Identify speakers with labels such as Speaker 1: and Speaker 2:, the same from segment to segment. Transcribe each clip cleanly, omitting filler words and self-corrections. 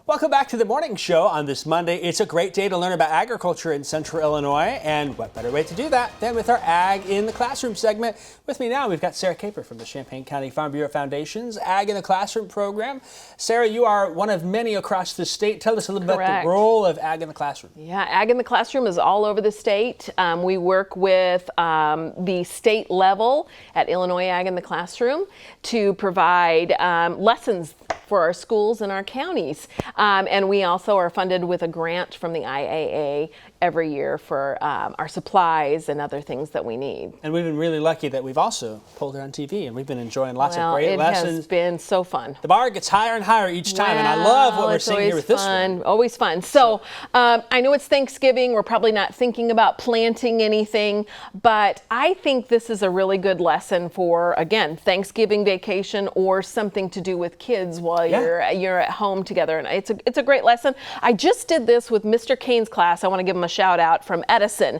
Speaker 1: Welcome back to the morning show on this Monday. It's a great day to learn about agriculture in Central Illinois, and what better way to do that than with our Ag in the Classroom segment. With me now, we've got Sarah Kaper from the Champaign County Farm Bureau Foundation's Ag in the Classroom program. Sarah, you are one of many across the state. Tell us a little bit about the role of Ag in the Classroom.
Speaker 2: Yeah, Ag in the Classroom is all over the state. We work with the state level at Illinois Ag in the Classroom to provide lessons for our schools and our counties. And we also are funded with a grant from the IAA every year for our supplies and other things that we need.
Speaker 1: And we've been really lucky that we've also pulled it on TV, and we've been enjoying lots of great lessons.
Speaker 2: It has been so fun.
Speaker 1: The bar gets higher and higher each time, and I love what we're seeing here with this one.
Speaker 2: Always fun. So I know it's Thanksgiving. We're probably not thinking about planting anything, but I think this is a really good lesson for, again, Thanksgiving vacation or something to do with kids while you're at home together. And it's a great lesson. I just did this with Mr. Kane's class. I want to give him a shout out from Edison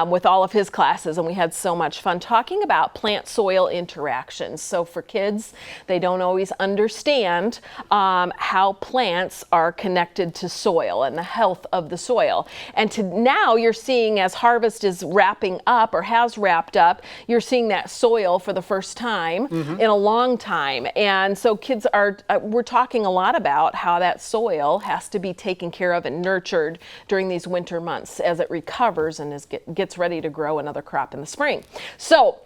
Speaker 2: with all of his classes, and we had so much fun talking about plant-soil interactions. So for kids, they don't always understand how plants are connected to soil and the health of the soil. And now you're seeing, as harvest is wrapping up or has wrapped up, you're seeing that soil for the first time in a long time. And so kids are, we're talking a lot about how that soil has to be taken care of and nurtured during these winter months as it recovers and gets ready to grow another crop in the spring. So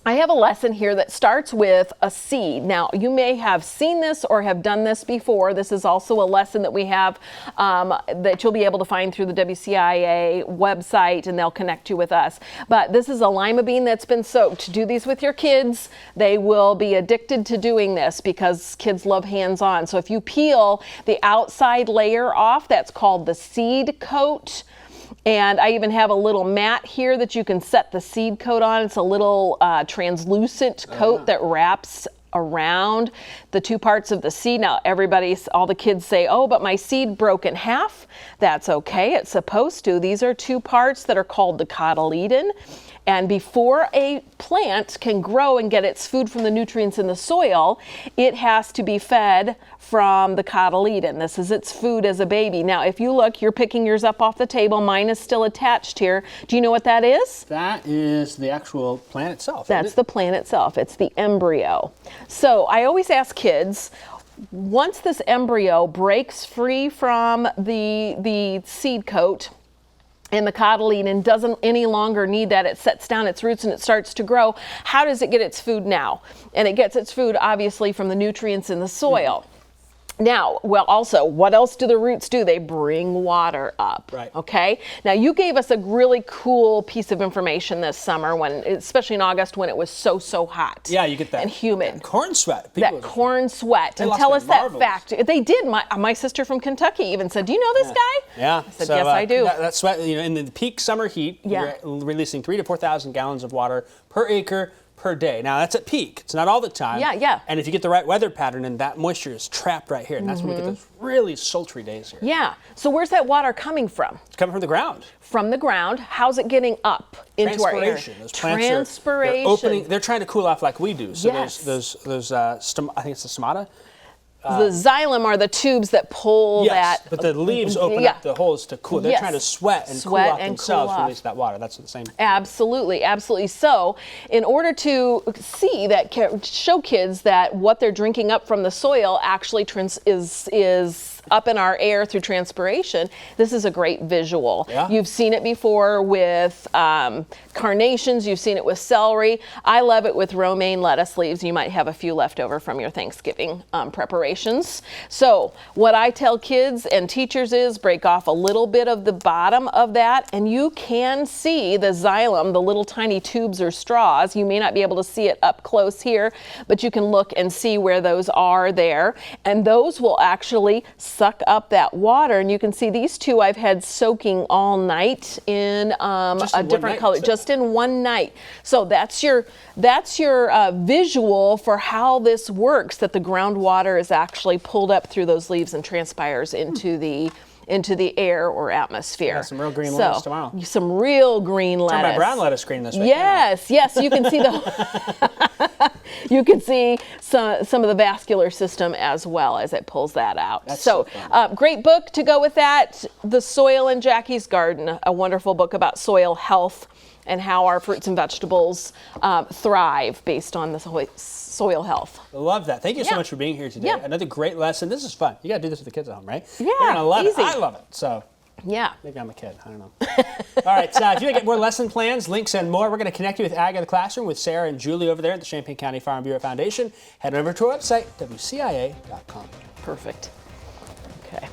Speaker 2: I have a lesson here that starts with a seed. Now, you may have seen this or have done this before. This is also a lesson that we have that you'll be able to find through the WCIA website, and they'll connect you with us. But this is a lima bean that's been soaked. Do these with your kids. They will be addicted to doing this because kids love hands-on. So if you peel the outside layer off, that's called the seed coat. And I even have a little mat here that you can set the seed coat on. It's a little translucent coat that wraps around the two parts of the seed. Now all the kids say, oh, but my seed broke in half. That's okay, it's supposed to. These are two parts that are called the cotyledon. And before a plant can grow and get its food from the nutrients in the soil, it has to be fed from the cotyledon. This is its food as a baby. Now, if you look, you're picking yours up off the table. Mine is still attached here. Do you know what that is?
Speaker 1: That is the actual plant itself.
Speaker 2: That's the plant itself. It's the embryo. So I always ask kids, once this embryo breaks free from the seed coat, and the cotyledon doesn't any longer need that, it sets down its roots and it starts to grow, how does it get its food now? And it gets its food obviously from the nutrients in the soil. Now, well, also, what else do the roots do? They bring water up, okay? Now, you gave us a really cool piece of information this summer, especially in August when it was so hot.
Speaker 1: Yeah, you get that.
Speaker 2: And humid.
Speaker 1: That corn sweat.
Speaker 2: Corn sweat. And tell us that fact. They did. My sister from Kentucky even said, do you know this guy?
Speaker 1: Yeah.
Speaker 2: I said, yes, I do.
Speaker 1: That sweat, in the peak summer heat, you're releasing 3,000 to 4,000 gallons of water per acre per day. Now that's at peak. It's not all the time.
Speaker 2: Yeah.
Speaker 1: And if you get the right weather pattern, and that moisture is trapped right here, and that's when we get those really sultry days here.
Speaker 2: Yeah. So where's that water coming from?
Speaker 1: It's coming from the ground. From the
Speaker 2: ground. How's it getting up into our air?
Speaker 1: Those plants they're opening. They're trying to cool off like we do. So those I think it's the stomata.
Speaker 2: The xylem are the tubes that pull that.
Speaker 1: But the leaves open up the holes to cool. They're trying to sweat and cool off themselves to release that water. That's the same.
Speaker 2: Absolutely. So in order to show kids that what they're drinking up from the soil actually is up in our air through transpiration, this is a great visual.
Speaker 1: Yeah.
Speaker 2: You've seen it before with carnations, you've seen it with celery. I love it with romaine lettuce leaves. You might have a few left over from your Thanksgiving preparations. So what I tell kids and teachers is break off a little bit of the bottom of that, and you can see the xylem, the little tiny tubes or straws. You may not be able to see it up close here, but you can look and see where those are there, and those will actually suck up that water. And you can see these two I've had soaking all night in a different color, just in one night. So that's your visual for how this works, that the groundwater is actually pulled up through those leaves and transpires into the air or atmosphere.
Speaker 1: Yeah, some real green lettuce tomorrow.
Speaker 2: Some real green lettuce.
Speaker 1: Turn my brown lettuce green this way.
Speaker 2: Yes, you can see the you can see some of the vascular system as well as it pulls that out.
Speaker 1: That's
Speaker 2: so great book to go with that. The Soil in Jackie's Garden, a wonderful book about soil health and how our fruits and vegetables thrive based on the soil health.
Speaker 1: I love that. Thank you so
Speaker 2: Yeah.
Speaker 1: much for being here today.
Speaker 2: Yeah.
Speaker 1: Another great lesson. This is fun. You got to do this with the kids at home, right?
Speaker 2: Yeah,
Speaker 1: They're gonna love
Speaker 2: easy.
Speaker 1: it. I love it. So
Speaker 2: Yeah.
Speaker 1: maybe I'm a kid. I don't know. All right. So if you want to get more lesson plans, links, and more, we're going to connect you with Ag in the Classroom with Sarah and Julie over there at the Champaign County Farm Bureau Foundation. Head over to our website, WCIA.com.
Speaker 2: Perfect. Okay.